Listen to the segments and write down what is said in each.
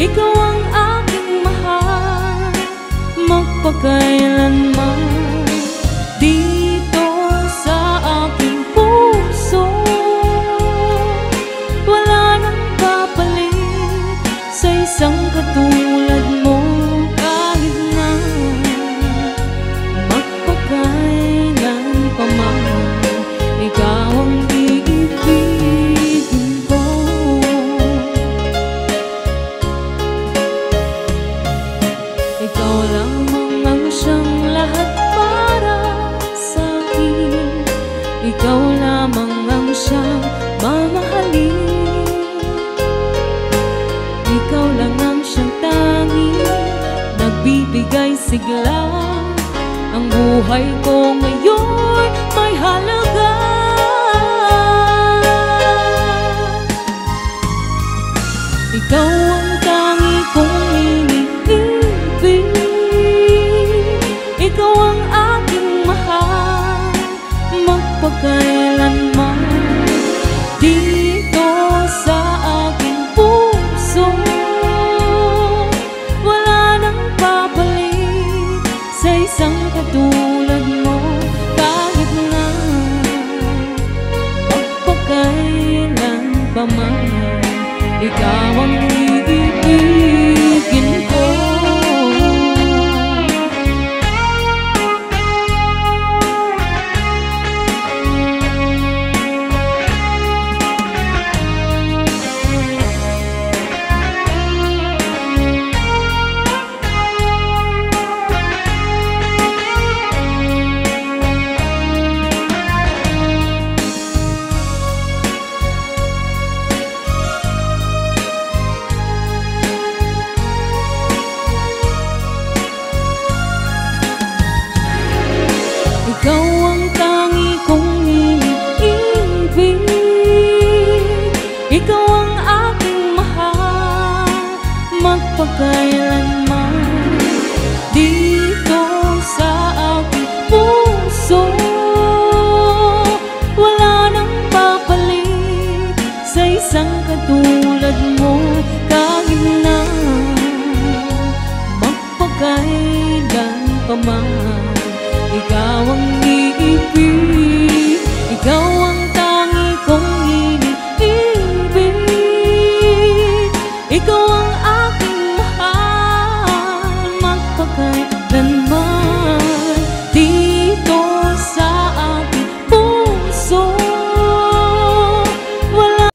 ikaw ang aking mahal, magpakailanman. Dito sa aking puso, wala nang kapalit sa isang katulad mo. Kahit na magpakailan pa man, ikaw ang iibigin ko. Ikaw lamang ang siyang lahat para sa akin. Ikaw lamang ang siyang mamahalin. Ikaw lang ang siyang tanging nagbibigay sigla. Ang buhay ko ngayon may halaga. Ikaw ang tangi kong iniibig, ikaw ang aking mahal, magpakailanman. Dito sa aking puso, wala nang papalit sa isang katulad mo. Kahit na magpakailan pa man, ikaw ang iibigin ko. Ikaw ang tangi kong iniibig, ikaw ang aking mahal, magpakailanman. Dito sa aking puso, wala nang papalit sa isang katulad mo. Kahit na magpakailan pa man, ikaw ang iibig, ikaw ang tangi kong iniibig, ikaw ang aking mahal, magpakailanman. Dito sa aking puso, wala.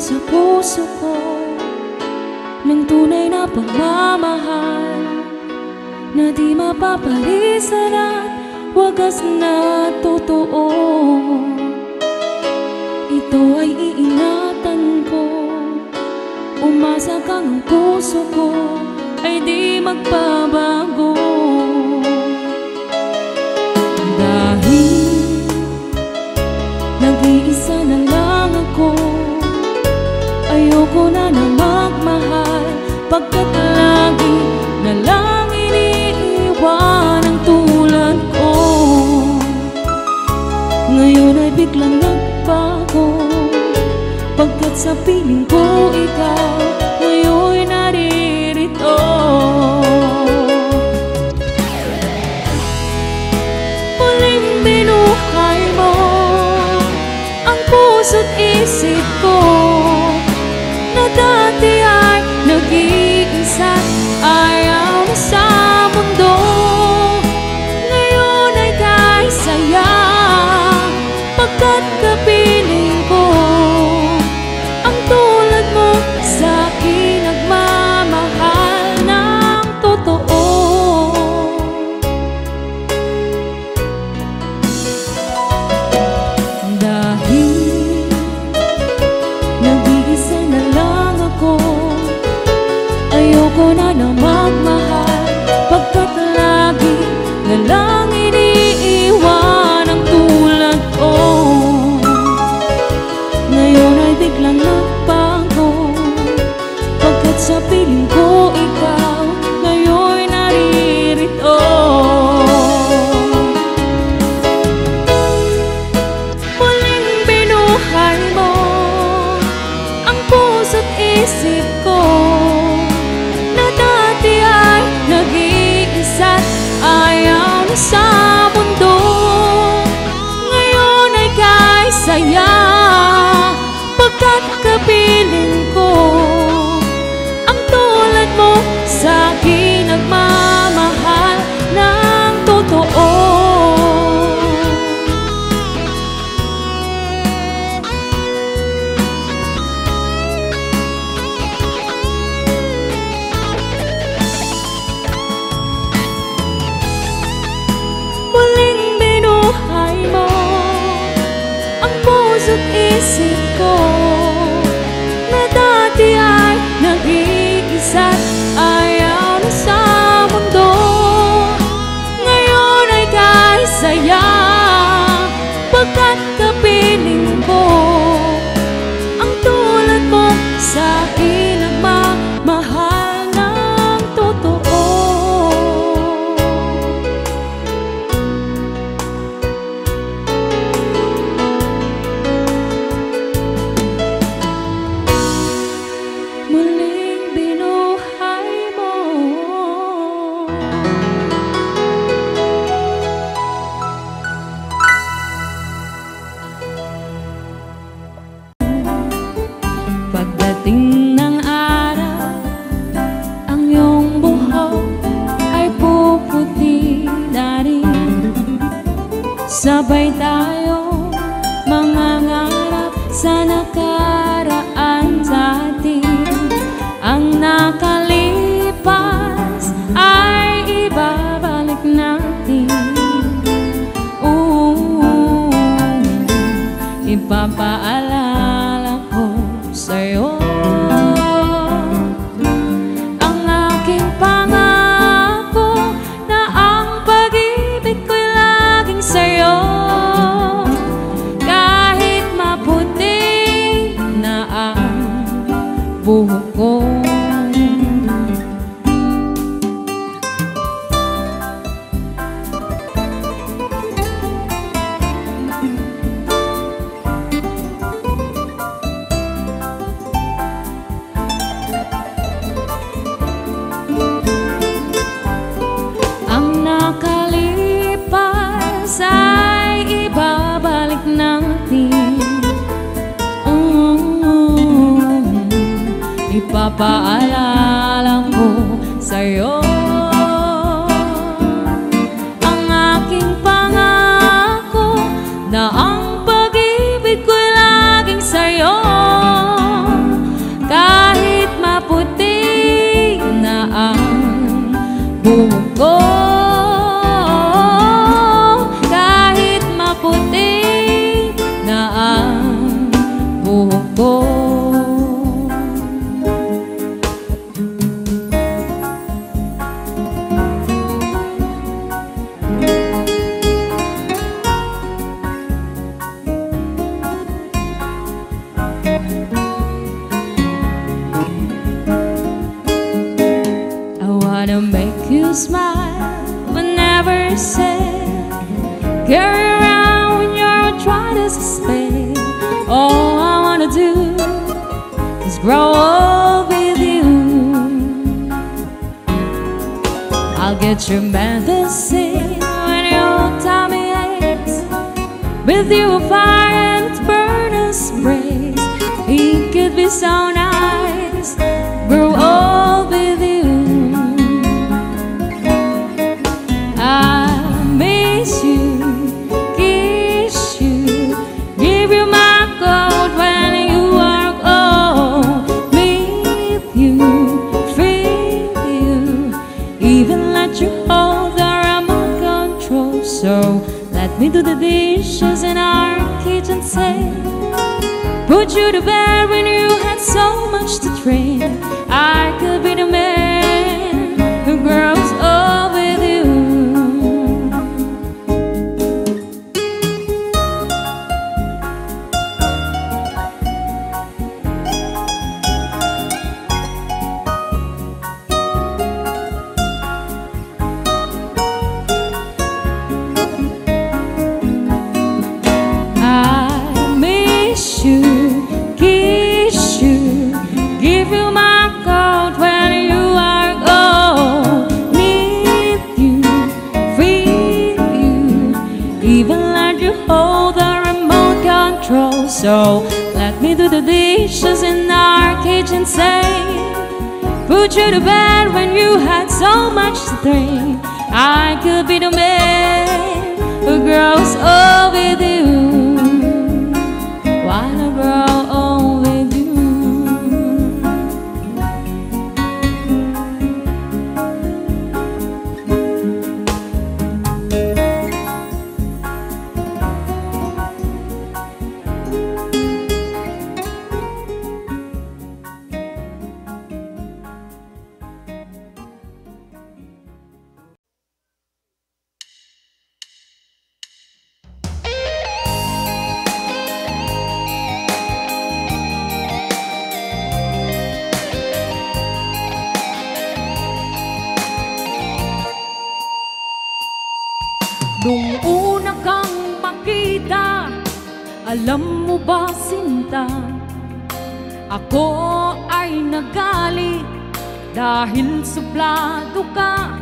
Sa puso ko ng tunay na pagmamahal na di mapapalisan at wagas na totoo. Ito ay iingatan ko, umasa kang ang puso ko ay di magbabago. Dahil nag-iisa na lang ako, ayoko na magmahal, pagkat lagi na lang iniiwan ang tulad ko. Ngayon ay biglang nagbago, pagkat sa piling ko ikaw ngayon'y naririto. Muling binuhay mo ang puso't isip ko, na dati ay nag-iisa't ayaw na sa mundo. Ngayon ay kay saya, pagkat kapiling ko ang tulad mo sa akin nagmamahal ng totoo. tunay na magmahal, pagkat lagi na lang iniiwan ang tulad ko. Ngayon ay biglang nagbago, pagkat sa piling ko ikaw ngayon naririto. Muling binuhay mo ang puso't isip ko, na dati ay nag-iisa't ayaw na sa mundo. Ngayon ay kay saya, pagkat kapiling ko ang tulad mo sa akin nagmamahal ng totoo. Muling binuhay mo ang puso't isip ko, na dati ay nag-iisa't ayaw na sa mundo. Ngayon ay kay saya, pagkat kapiling ko ang tulad mo sa akin nagmamahal ng totoo. Muling binuhay mo pagdating ng araw, ang iyong buhok ay puputi na rin. Sabay tayo mangangarap sa nakaraan sa atin. Ang nakalipas ay ibabalik natin. Ipapaalala ko sa'yo ang aking pangako, na ang pag-ibig ko'y laging sa'yo. Kahit maputi na ang buhok ko, ang nakalipas ay ibabalik natin. Ipapaalala ko sa'yo ang aking pangako, na ang pag-ibig ko'y laging sa'yo. Kahit maputi na ang buhok ko, kahit maputi na ang buhok ko. I wanna make you smile whenever sad, carry around when you're trying to suspend. All I wanna do is grow up with you. I'll get your medicine when your tummy aches, with you a fire and its burner's praise. It could be so nice, grow old with you. I miss you, kiss you, give you my coat when you are old. Meet you, feel you, even let you hold the remote control. So let me do the dishes in our kitchen sink, put you to bed when you had so much to drink. I could be the man even let you hold the remote control. So let me do the dishes in our kitchen sink, put you to bed when you had so much to drink. I could be the man who grows old with you, while I grow old with you. Nung una kang makita, alam mo ba sinta, ako ay nagalit dahil suplado ka.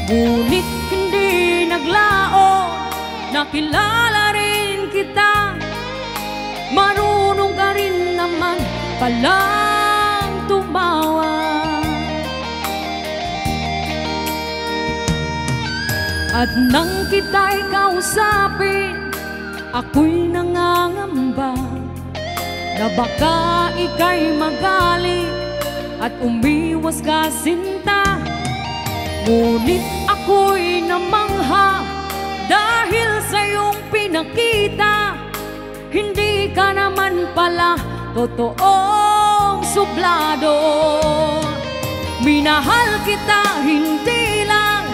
Ngunit hindi naglaon, nakilala rin kita. Marunong ka rin naman palang tumawa. At nang kita'y kausapin, ako'y nangangamba na baka ika'y magalit at umiwas ka sinta. Ngunit ako'y namangha dahil sa iyong pinakita, hindi ka naman pala totoong suplado. Minahal kita hindi lang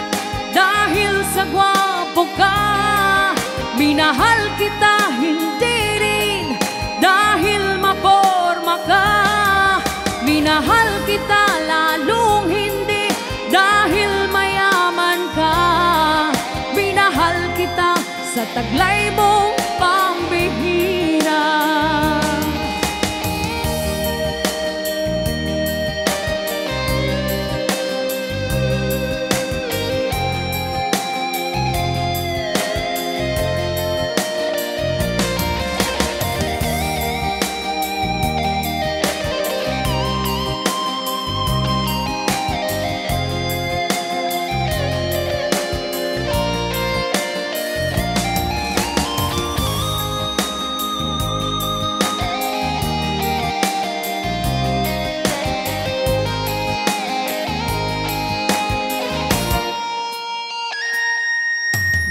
dahil sa gwapo ka, minahal kita hindi rin dahil maporma ka. Minahal kita lalong hindi dahil mayaman ka. Minahal kita sa taglay mong pambihira.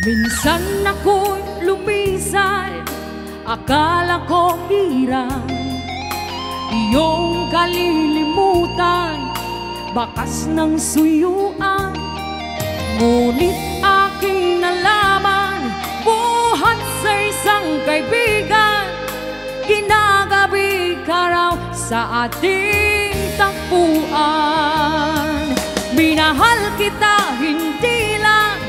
Minsan ako'y lumisan, akala ko hirang iyong kalilimutan, bakas ng suyuan. Ngunit aking nalaman, buhat sa isang kaibigan, ginagabi ka raw sa ating takbuhan. Minahal kita hindi lang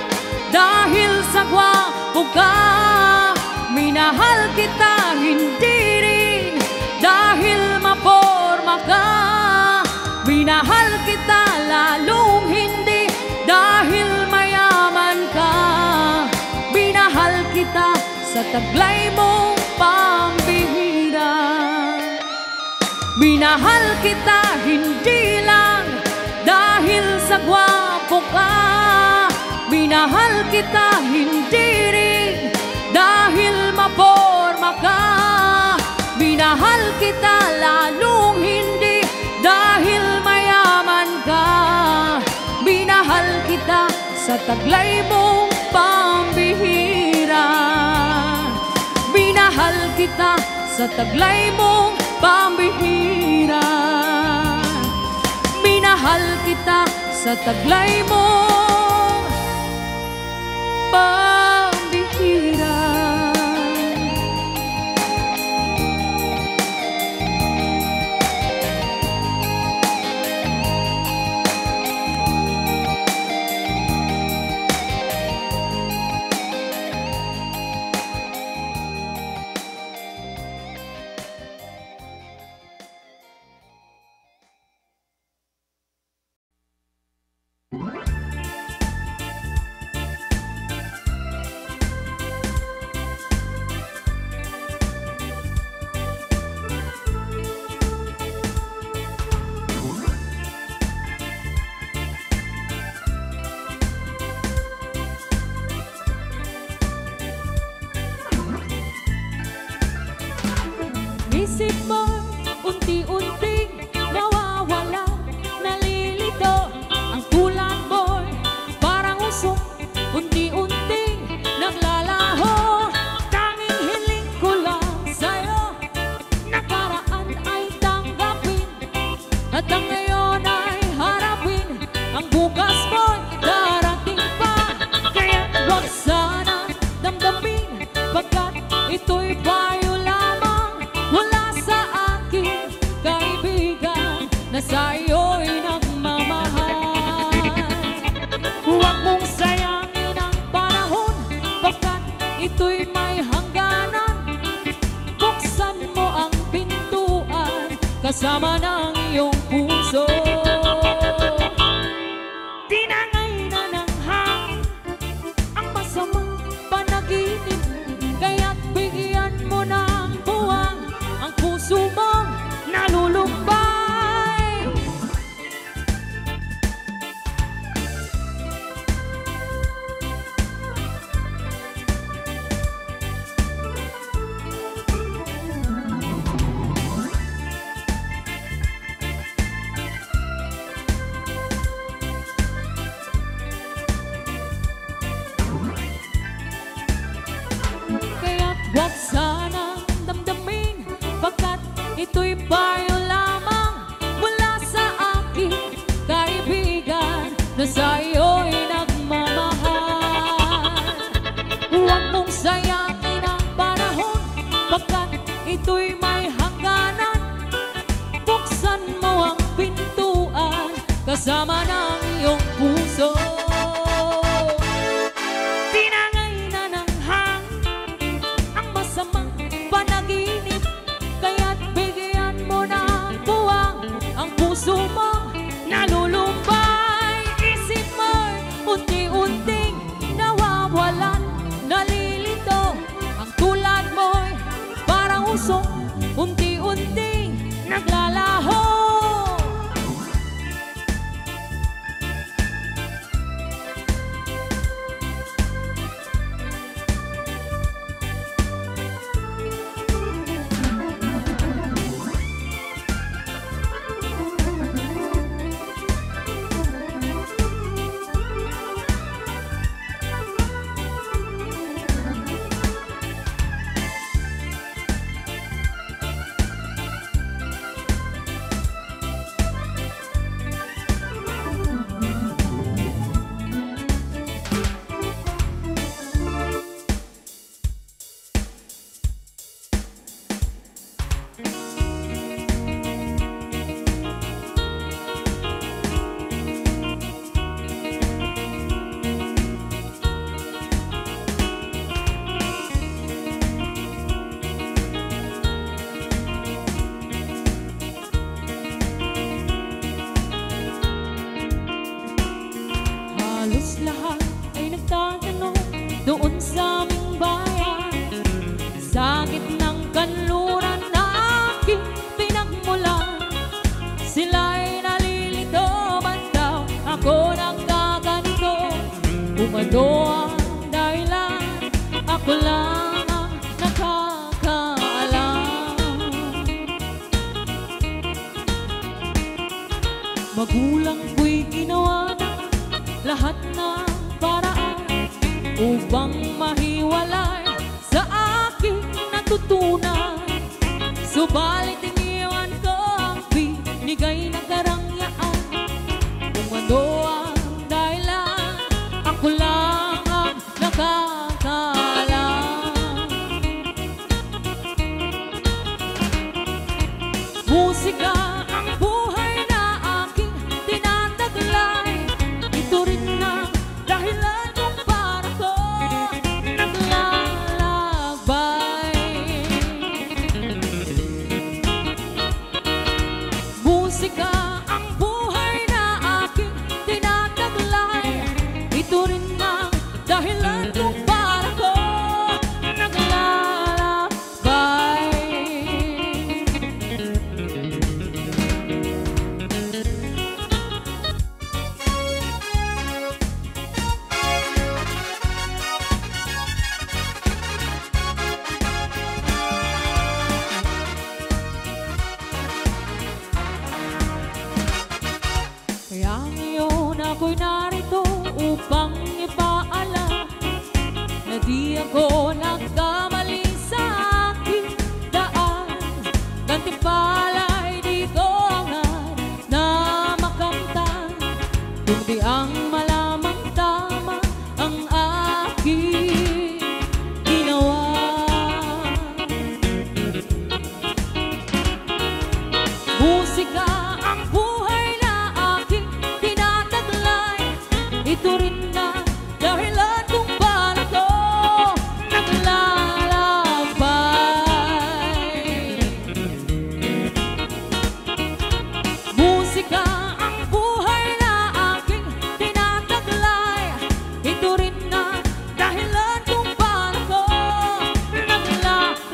dahil sa gwapo ka, minahal kita hindi rin dahil maporma ka. Minahal kita lalong hindi dahil mayaman ka. Minahal kita sa taglay mong pambihira. Minahal kita hindi lang dahil sa gwapo ka, minahal kita hindi rin dahil maporma ka. Minahal kita lalong hindi dahil mayaman ka. Minahal kita sa taglay mong pambihira. Minahal kita sa taglay mong pambihira. Minahal kita sa taglay mong pambihira. isip mo unti-unting nawawala, nalilito. Ang tulad mo parang usok, unti-unting naglalaho. Tanging hiling ko lang sa'yo, nakaraan ay tanggapin, at ang ngayon ay harapin. Ang bukas mo'y darating pa, kaya't huwag sana damdamin, pagkat ito'y payo lamang mula sa aking kaibigan na sa'yo'y nagmamahal. Huwag mong sayangin ang panahon, pagkat ito'y may hangganan. Buksan mo ang pintuan kasama ng iyong puso. Tinangay na ng hangin ang masamang panaginip, kaya't bigyan mo ng buwang ang puso mong nalulumbay. Kaya't huwag sanang damdamin, pagkat ito'y payo lamang mula sa aking kaibigan na sa'yo'y nagmamahal. Huwag mong sayangin ang panahon, pagkat ito'y may hangganan. Buksan mo ang pintuan kasama ng iyong puso. Tinangay na ng hangin ang masamang panaginip, kaya't bigyan mo ng buwang ang puso mo nalulumbay. Isip mo'y unti-unting nawawalan, nalilito. Ang tulad mo'y parang usok, unti-unting naglalaho. Halos lahat ay nagtatanong doon sa aming bayan, sa gitnang kanluran na aking pinagmulan. Sila'y nalilito, ba't daw ako nagkaganito? Umano ang dahilan, ako lang ang nakakaalam. Magulang ko'y ginawa na lahat ng paraan upang mahiwalay sa aking natutunan. Subalit iniwan ko ang binigay na karangyaan. Kung ano ang dahilan, ako lang ang nakakaalam. Musika ang buhay na aking tinataglay. Ito rin ang dahilan kung para ko naglalakbay. Musika ang buhay na aking tinataglay. Ito rin ang dahilan kung para ko naglalakbay. ako nagkamali sa aking daan. Gantimpala'y di ko hangad na makamtan, kundi ang malamang tama ang aking ginawa. Musika ang buhay na aking tinataglay. Ito rin na dahilan kung paano ko naglalakbay. Musika ang buhay na aking tinataglay. Ito rin na dahilan kung paano ko naglalakbay.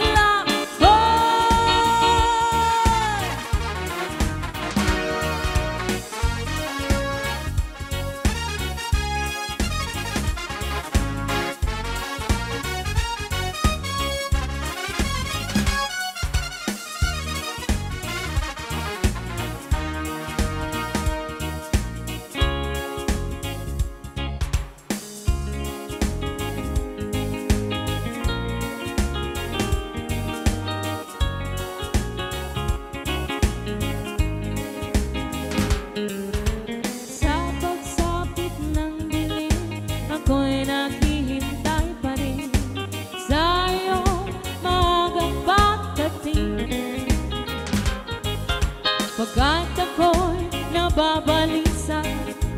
Sa pagsapit ng dilim, ako'y naghihintay pa rin sa iyong maagang pagdating. Pagkat ako'y nababalisa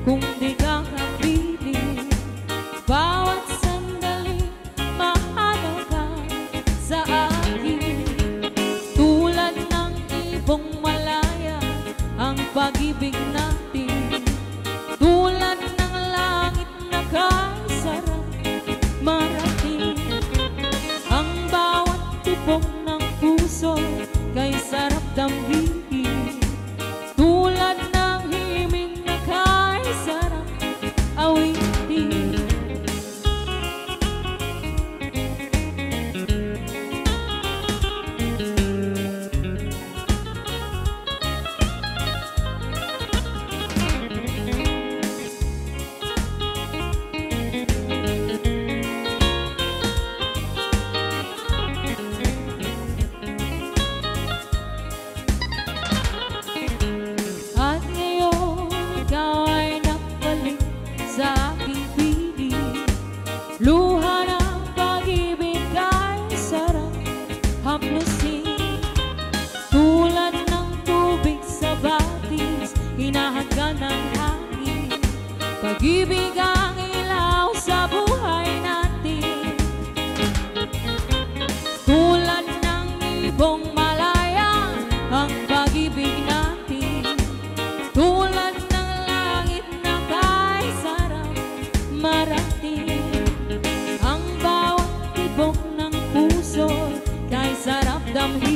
kung di ka kapiling. Bawat sandali mahalaga sa akin. Tulad ng ibong malaya ang pag-ibig natin. Tulad ng langit na kasarap marating. Ang bawat tibok ng puso kay sarap damhin. Tulad ng himig na kay sarap awitin. At ngayon ikaw ay nagbalik sa aking piling. Luha ng pag-ibig ay sarap haplusin. Tulad ng tubig sa batis, hinahagan ng hangin. Pag-ibig ang ilaw sa buhay natin. Tulad ng ibong malaya ang pag-ibig natin. Tulad ng langit na kay sarap marating. Ang bawat tibok ng puso kay sarap damhin.